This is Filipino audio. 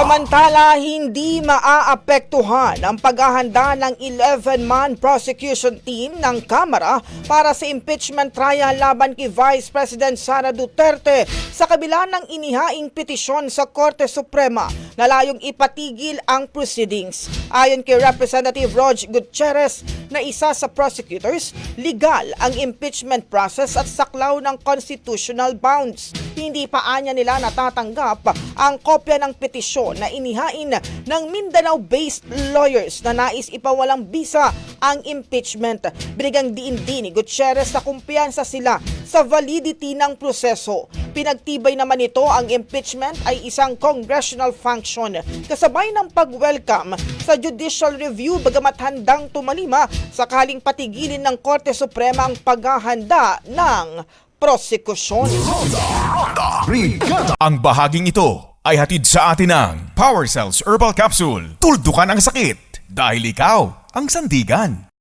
Samantala, hindi maaapektuhan ang paghahanda ng 11-man prosecution team ng Kamara para sa impeachment trial laban kay Vice President Sara Duterte sa kabila ng inihaing petisyon sa Korte Suprema na layong ipatigil ang proceedings. Ayon kay Representative Rog Gutierrez na isa sa prosecutors, legal ang impeachment process at saklaw ng constitutional bounds. Hindi pa anya nila natatanggap ang kopya ng petisyon na inihain ng Mindanao-based lawyers na nais ipawalang bisa ang impeachment. Binigang diin din ni Gutierrez na kumpiyansa sila sa validity ng proseso. Pinagtibay naman ito ang impeachment ay isang congressional function kasabay ng pag-welcome sa judicial review bagamat handang tumalima sakaling patigilin ng Korte Suprema ang paghahanda ng prosekusyon. Ang bahaging ito ay hatid sa atin ng Power Cells Herbal Capsule. Tuldukan ang sakit dahil ikaw ang sandigan.